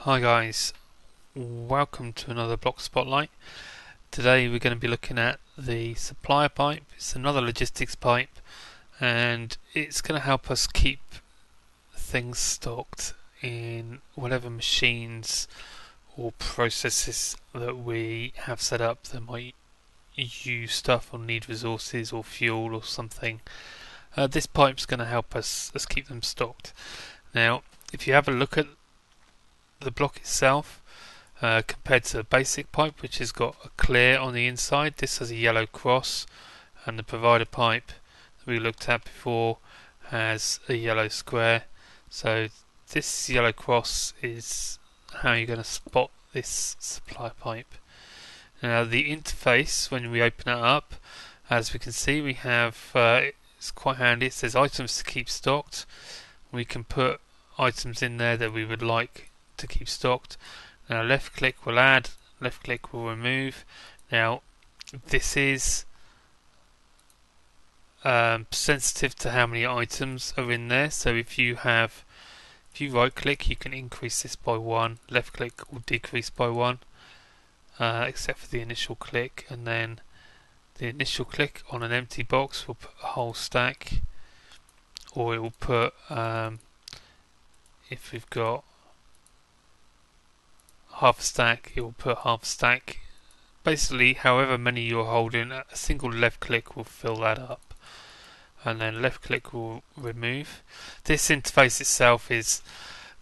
Hi guys, welcome to another block spotlight. Today we're going to be looking at the supplier pipe. It's another logistics pipe and it's going to help us keep things stocked in whatever machines or processes that we have set up that might use stuff or need resources or fuel or something. This pipe's going to help us keep them stocked. Now if you have a look at the block itself, compared to the basic pipe, which has got a clear on the inside, this has a yellow cross, and the provider pipe that we looked at before has a yellow square. So this yellow cross is how you're going to spot this supply pipe. Now the interface, when we open it up, as we can see, we have it's quite handy. It says items to keep stocked. We can put items in there that we would like to keep stocked. Now left click will add, left click will remove. Now this is sensitive to how many items are in there, so if you right click you can increase this by 1, left click will decrease by 1, except for the initial click, and then the initial click on an empty box will put a whole stack, or it will put if we've got half a stack, it will put half a stack. Basically, however many you're holding, a single left click will fill that up, and then left click will remove. This interface itself is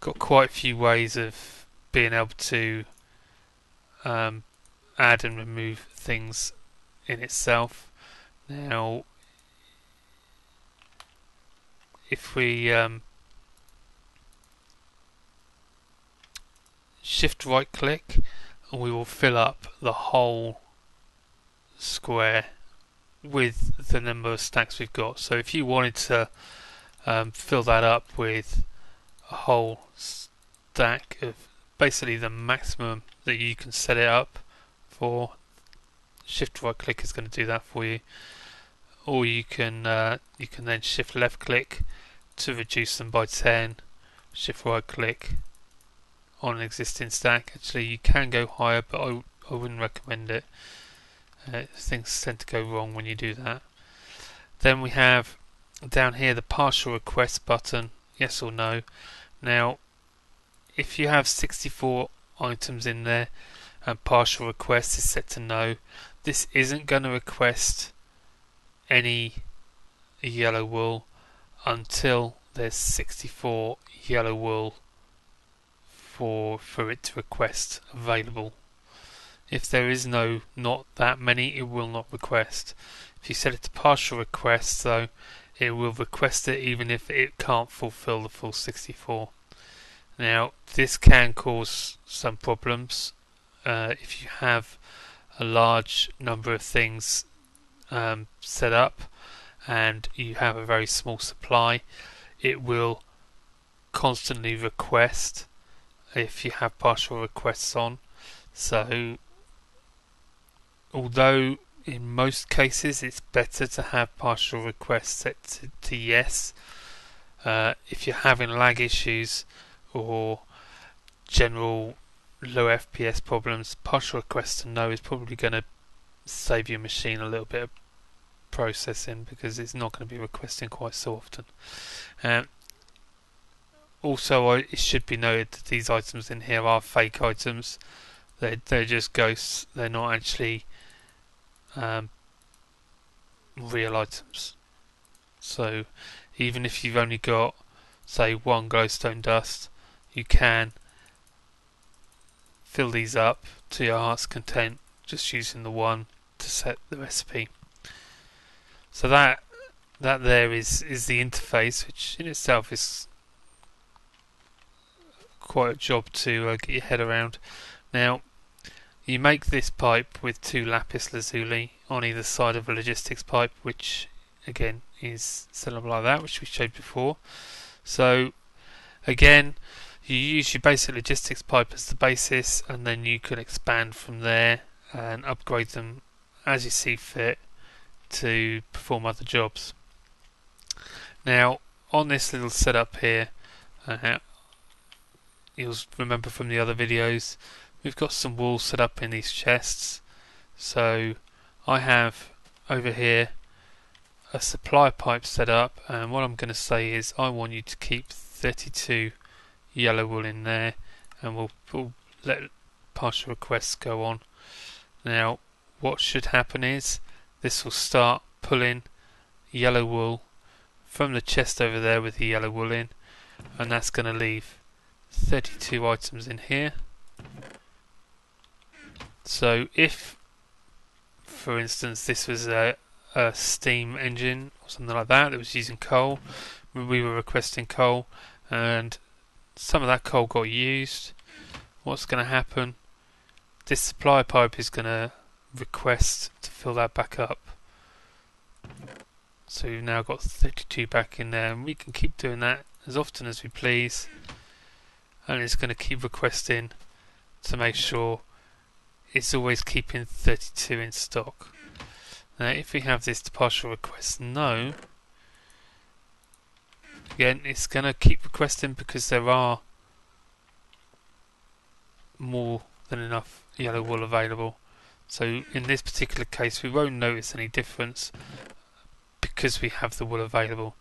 got quite a few ways of being able to add and remove things in itself. Now if we shift right click, and we will fill up the whole square with the number of stacks we've got. So if you wanted to fill that up with a whole stack of basically the maximum that you can set it up for, shift right click is going to do that for you. Or you can then shift left click to reduce them by 10, shift right click on an existing stack. Actually you can go higher, but I wouldn't recommend it. Things tend to go wrong when you do that. Then we have down here the partial request button, yes or no. Now if you have 64 items in there and partial request is set to no, this isn't going to request any yellow wool until there's 64 yellow wool for it to request available. If there is not that many, it will not request. If you set it to partial request though, it will request it even if it can't fulfill the full 64. Now this can cause some problems if you have a large number of things set up and you have a very small supply. It will constantly request if you have partial requests on. So although in most cases it's better to have partial requests set to yes, if you're having lag issues or general low FPS problems, partial request to no is probably going to save your machine a little bit of processing, because it's not going to be requesting quite so often. Also, it should be noted that these items in here are fake items. They're just ghosts. They're not actually real items. So even if you've only got, say, one glowstone dust, you can fill these up to your heart's content just using the one to set the recipe. So that there is the interface, which in itself is quite a job to get your head around. Now you make this pipe with 2 lapis lazuli on either side of a logistics pipe, which again is set up like that, which we showed before. So again, you use your basic logistics pipe as the basis, and then you can expand from there and upgrade them as you see fit to perform other jobs. Now on this little setup here, you'll remember from the other videos, we've got some wool set up in these chests. So I have over here a supply pipe set up, and what I'm going to say is I want you to keep 32 yellow wool in there, and we'll let partial requests go on. Now what should happen is this will start pulling yellow wool from the chest over there with the yellow wool in, and that's going to leave 32 items in here. So if, for instance, this was a steam engine or something like that that was using coal, we were requesting coal, and some of that coal got used, what's going to happen? This supply pipe is going to request to fill that back up. So we've now got 32 back in there, and we can keep doing that as often as we please, and it's going to keep requesting to make sure it's always keeping 32 in stock. Now if we have this to partial request no, again it's going to keep requesting because there are more than enough yellow wool available. So in this particular case we won't notice any difference because we have the wool available.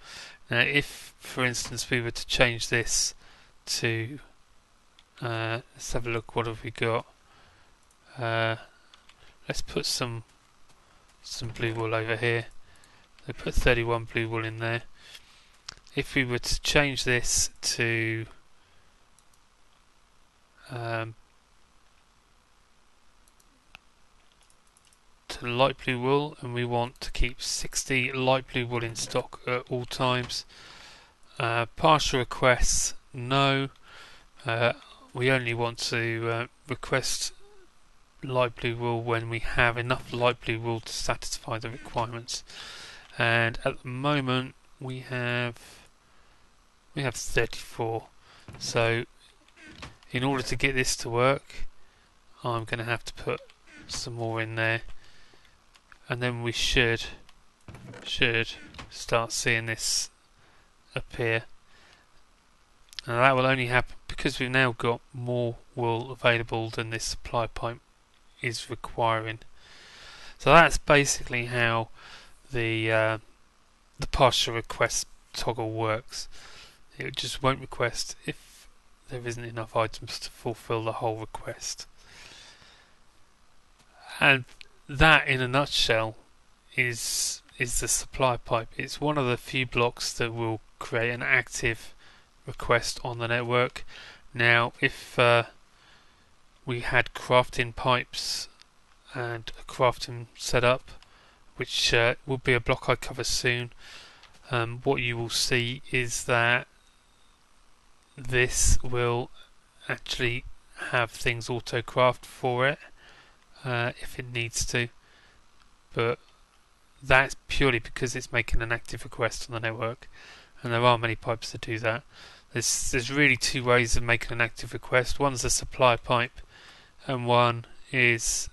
Now if, for instance, we were to change this to let's have a look, what have we got? Let's put some blue wool over here. So put 31 blue wool in there. If we were to change this to light blue wool, and we want to keep 60 light blue wool in stock at all times, partial requests no, we only want to request light blue wool when we have enough light blue wool to satisfy the requirements, and at the moment we have 34. So in order to get this to work I'm going to have to put some more in there, and then we should start seeing this appear. And that will only happen because we've now got more wool available than this supply pipe is requiring. So that's basically how the partial request toggle works. It just won't request if there isn't enough items to fulfill the whole request. And that in a nutshell is the supply pipe. It's one of the few blocks that will create an active request on the network. Now if we had crafting pipes and a crafting setup, which will be a block I cover soon, what you will see is that this will actually have things auto craft for it if it needs to, but that's purely because it's making an active request on the network, and there are many pipes that do that. There's really two ways of making an active request. One's a supply pipe, and one is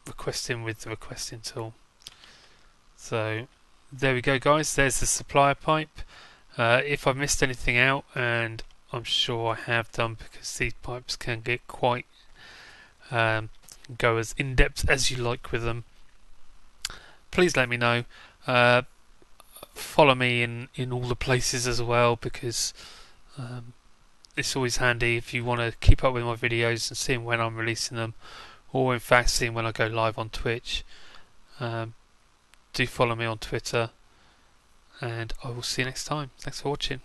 requesting with the requesting tool. So there we go, guys. There's the supply pipe. If I've missed anything out, and I'm sure I have done because these pipes can get quite go as in depth as you like with them, please let me know. Follow me in all the places as well, because it's always handy if you want to keep up with my videos and seeing when I'm releasing them, or in fact seeing when I go live on Twitch. Do follow me on Twitter, and I will see you next time. Thanks for watching.